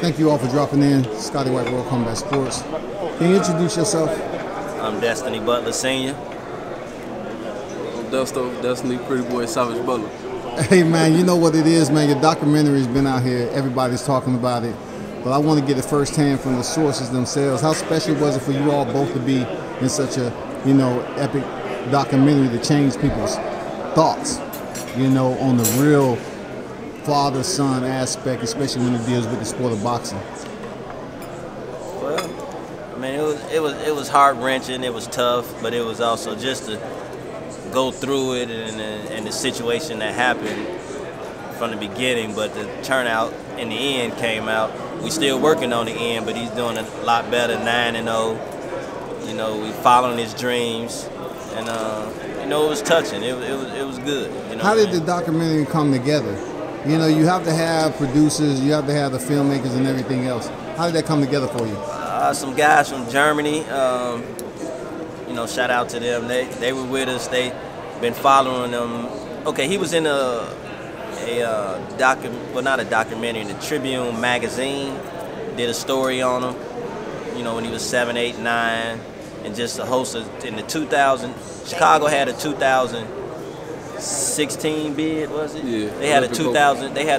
Thank you all for dropping in. Scotty White, World Combat Sports. Can you introduce yourself? I'm Destyne Butler, Sr. Destiny, Pretty Boy, Savage Butler. Hey man, you know what it is, man. Your documentary's been out here. Everybody's talking about it. But I want to get it firsthand from the sources themselves. How special was it for you all both to be in such a, epic documentary to change people's thoughts, on the real father-son aspect, especially when it deals with the sport of boxing? Well, I mean, it was heart-wrenching. It was tough, but it was also just to go through it and the situation that happened from the beginning. But the turnout in the end came out. We still working on the end, but he's doing a lot better, 9-0. We following his dreams, and it was touching. It was good. How did the documentary come together? You have to have producers, you have to have the filmmakers and everything else. How did that come together for you? Some guys from Germany. Shout out to them. They were with us. They been following them. Okay, he was in not a documentary, in the Tribune magazine. Did a story on him. When he was 7, 8, 9, and just a host in the 2000. Chicago had a 2016 bid, was it? Yeah. They had a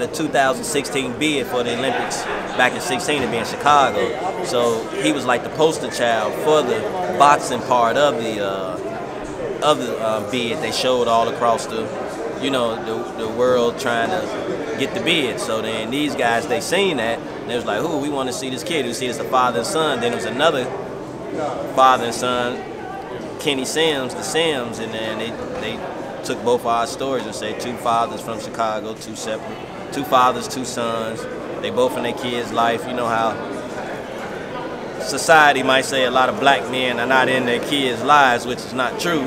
2016 bid for the Olympics back in 16 to be in Chicago. So he was like the poster child for the boxing part of the bid. They showed all across the world trying to get the bid. So then these guys, they seen that, and they was like, "Ooh, we want to see this kid. We see it's the father and son." Then there was another father and son, Kenny Sims, the Sims, and then they took both our stories and said 2 fathers from Chicago, 2 separate, 2 fathers, 2 sons. They both in their kids' life. You know how society might say a lot of black men are not in their kids' lives, which is not true.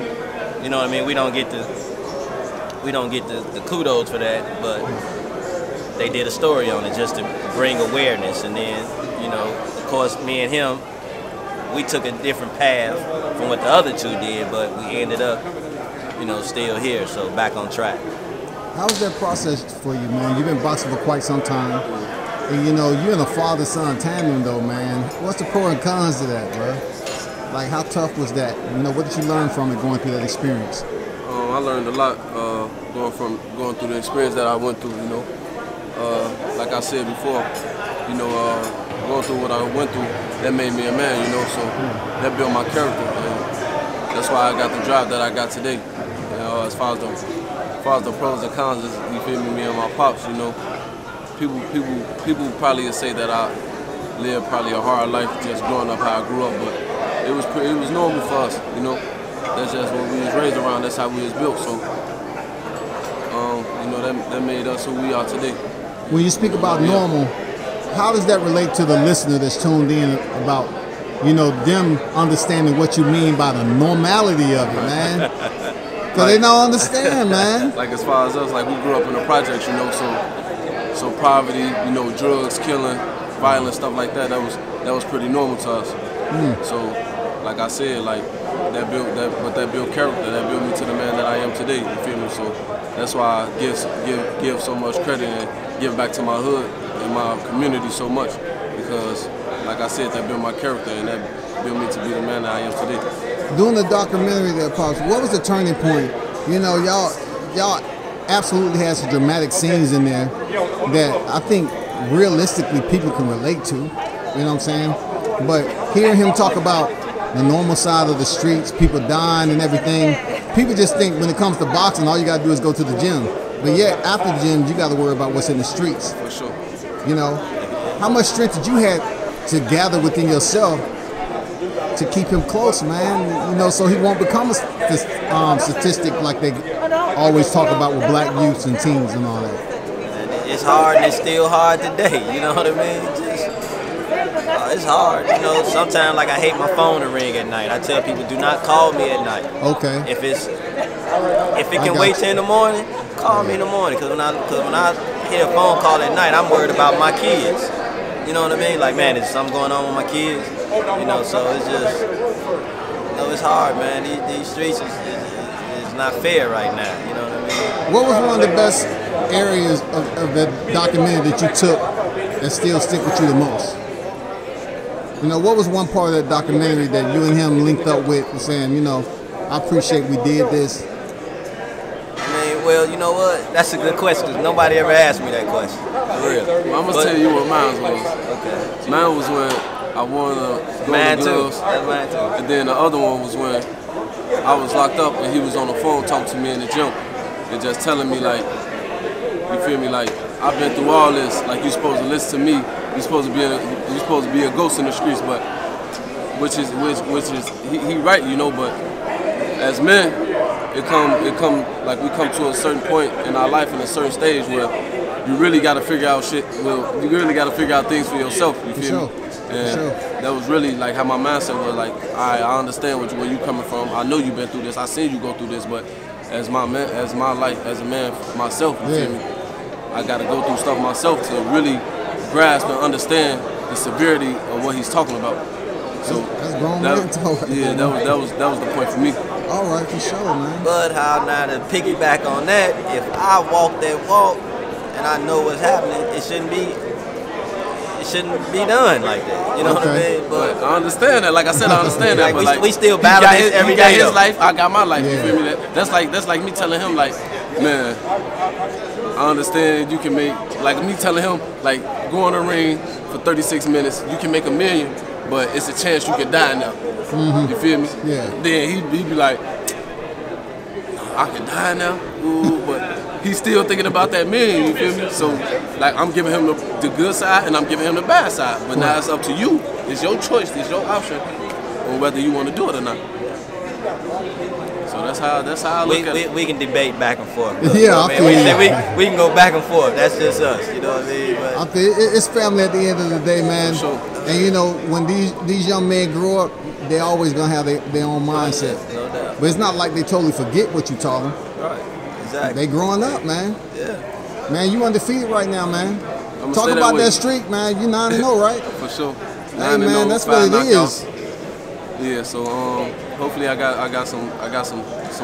You know what I mean? We don't get the kudos for that, but they did a story on it just to bring awareness. And then, of course, me and him, we took a different path from what the other 2 did, but we ended up, still here, so back on track. How's that process for you, man? You've been boxing for quite some time. And, you're in a father-son tandem, though, man. What's the pros and cons to that, bro? Like, how tough was that? What did you learn from it going through that experience? I learned a lot going through the experience that I went through, Like I said before, going through what I went through, that made me a man, so that built my character. And that's why I got the drive that I got today. As far as the pros and cons, you feel me and my pops, people probably say that I lived probably a hard life just growing up how I grew up, but it was normal for us, That's just what we was raised around. That's how we was built. So, that made us who we are today. When you speak about normal, how does that relate to the listener that's tuned in about, them understanding what you mean by the normality of it, man? Because they don't understand, man. Like as far as us, like we grew up in the projects, so poverty, drugs, killing, violence, stuff like that. That was pretty normal to us. So, like I said, like that built character, that built me to the man that I am today. You feel me? So that's why I give so much credit and give back to my hood and my community so much, because, like I said, that built my character and that built me to be the man that I am today. Doing the documentary there, Pops, what was the turning point? Y'all absolutely had some dramatic scenes in there that I think realistically people can relate to. You know what I'm saying? But hearing him talk about the normal side of the streets, people dying and everything, people just think when it comes to boxing, all you got to do is go to the gym. But yet, after the gym, you got to worry about what's in the streets. For sure. How much strength did you have to gather within yourself to keep him close, man? So he won't become a statistic like they always talk about with black youths and teens and all that. It's hard, and it's still hard today. You know what I mean? It's hard. Sometimes like I hate my phone to ring at night. I tell people, do not call me at night. Okay. If it can wait till in the morning, call me in the morning. Because when I hear a phone call at night, I'm worried about my kids. You know what I mean? Like, man, is something going on with my kids? So it's just, it's hard, man. These streets is not fair right now. You know what I mean? What was one of the best areas of the documentary that you took that still stick with you the most? You know, what was one part of that documentary that you and him linked up with and saying, you know, I appreciate we did this? I mean, well, you know what? That's a good question. Nobody ever asked me that question. For real. I'm gonna tell you what mine was. Okay. Mine was when I won the Golden Gloves. That's mine too. And then the other one was when I was locked up and he was on the phone talking to me in the gym and just telling me like, you feel me, like I've been through all this. Like you're supposed to listen to me. You're supposed to be a ghost in the streets, but which is he right, you know. But as men, it come like we come to a certain point in our life in a certain stage where you really got to figure out shit. Well, you really got to figure out things for yourself. You feel me? And that was really like how my mindset was. Like, I understand where you coming from. I know you've been through this. I seen you go through this, but as my life as a man myself, you feel me? I got to go through stuff myself to really grasp and understand the severity of what he's talking about. So that's grown man talk. Yeah, that was the point for me. All right, for sure, man. But how now to piggyback on that, if I walk that walk and I know what's happening, it shouldn't be done like that. You know what I mean? But I understand that. Like I said, I understand that. Like, we still battle this every day. He got his life, I got my life. You feel me? That's like me telling him like, man, I understand you can make, like me telling him like, go on the ring for 36 minutes, you can make $1 million, but it's a chance you can die now. You feel me? Yeah. Then he'd be like, I can die now? Ooh, but he's still thinking about that $1 million, you feel me? So, like, I'm giving him the good side and I'm giving him the bad side. But now it's up to you. It's your choice. It's your option on whether you want to do it or not. So that's how I look at it. We can debate back and forth. Yeah, I feel we can go back and forth. That's just us. You know what I mean? But I feel it's family at the end of the day, man. For sure. And you know, when these young men grow up, they always gonna have their own mindset. No doubt. But it's not like they totally forget what you taught them. Right. Exactly. They growing up, man. Yeah. Man, you undefeated right now, man. Talk about that streak, man. You 9-0, right? For sure. Hey, man, that's what it is. Yeah. So hopefully I got some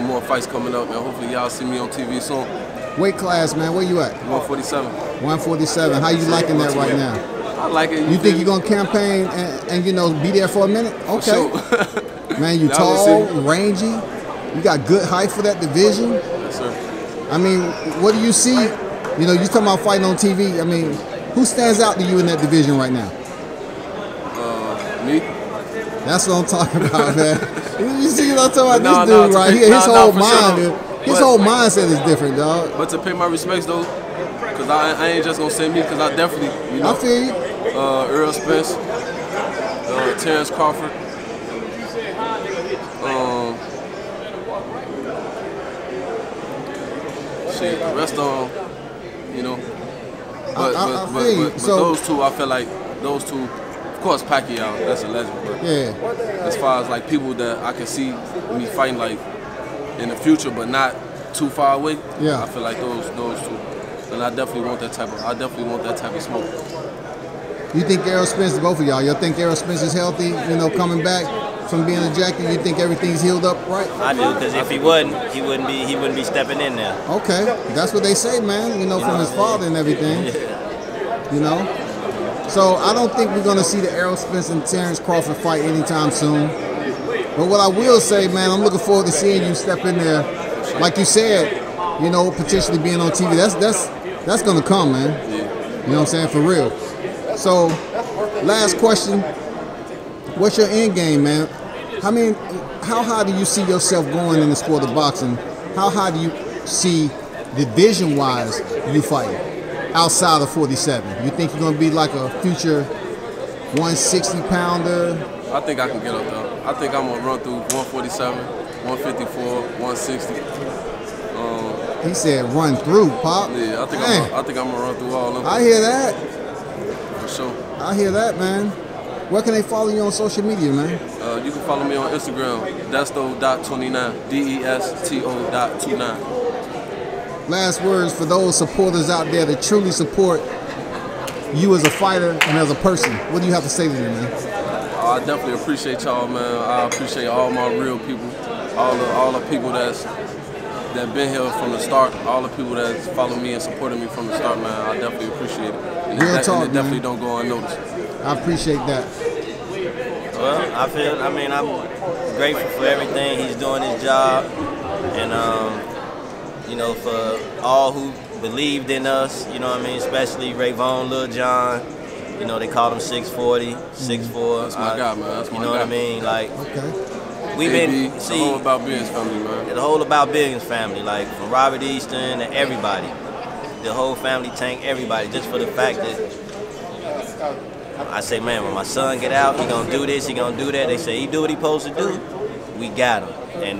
more fights coming up, man. Hopefully y'all see me on TV soon. Weight class, man. Where you at? 147. 147. How you liking that right now? I like it. You think you're gonna campaign and you know be there for a minute? Okay. Sure. Man, you tall, rangy. You got good height for that division. Yes, sir. I mean, what do you see? You know, you talking about fighting on TV. I mean, who stands out to you in that division right now? Me. That's what I'm talking about, man. You see what I'm talking about? No, this dude right here, his whole mind, his whole mindset is different, dog. But to pay my respects though, because I ain't just gonna say me, because I definitely, you know, I feel you. Earl Spence, Terrence Crawford, shit, the rest of them, you know. But those two, I feel like those two. Of course, Pacquiao, that's a legend. But as far as like people that I can see me fighting like in the future, but not too far away. I feel like those two, and I definitely want that type of smoke. You think Errol Spence, both of y'all? You think Errol Spence is healthy? You know, coming back from being ejected, you think everything's healed up, right? I do, because if he wouldn't be stepping in there. Okay, that's what they say, man. You know, from his father and everything. You know. So I don't think we're going to see the Errol Spence and Terrence Crawford fight anytime soon. But what I will say, man, I'm looking forward to seeing you step in there. Like you said, you know, potentially being on TV. That's going to come, man. You know what I'm saying? For real. So, last question. What's your end game, man? How high do you see yourself going in the sport of boxing? How high do you see division-wise you fighting? Outside of 47, you think you're gonna be like a future 160-pounder? I think I can get up there. I think I'm gonna run through 147, 154, 160. He said run through, Pop. Yeah, I think I'm gonna run through all of them. I hear that. For sure. I hear that, man. Where can they follow you on social media, man? You can follow me on Instagram, desto.29, desto.29. Last words for those supporters out there that truly support you as a fighter and as a person. What do you have to say to them, man? I definitely appreciate y'all, man. I appreciate all my real people, all the people that's that been here from the start, all the people that followed me and supported me from the start, man, I definitely appreciate it. And Real talk, and it definitely don't go unnoticed. I appreciate that. Well, I mean, I'm grateful for everything. He's doing his job. And, you know, for all who believed in us, you know what I mean, especially Rayvon, Lil John. You know, they called him 640, 6'4". That's my guy, man. That's my You know guy. what I mean? Like, Okay. we've AB, been, the whole About Billions family, man. the whole About Billions family, like from Robert Easton to everybody. The whole family Tank, everybody, just for the fact that I say, man, when my son get out, he gonna do this, he gonna do that. They say he do what he supposed to do. We got him, and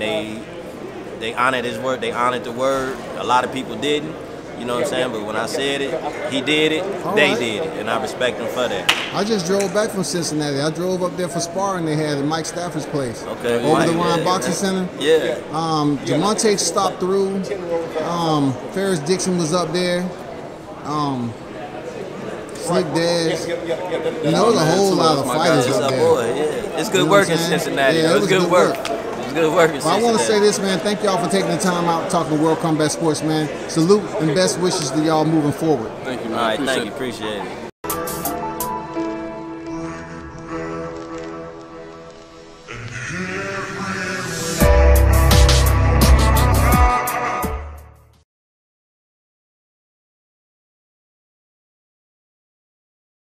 they honored his word. They honored the word. A lot of people didn't. You know what I'm saying? But when I said it, he did it, they did it, and I respect him for that. I just drove back from Cincinnati. I drove up there for sparring they had at Mike Stafford's place. Okay. Over the Mike, Ryan yeah, Boxing yeah. Center. Yeah. Jamonte stopped through. Ferris Dixon was up there. Slick Daz. You know, there's a whole lot of fighters It's up our there. boy, yeah. It's good You know work what in I'm saying? Cincinnati. Yeah, It was good work. work. It was good work in But I want to say Cincinnati. this, man. Thank y'all for taking the time out talking World Combat Sports, man. Salute and best wishes to y'all moving forward. Thank you, man. All right, Appreciate thank you. it. Appreciate it.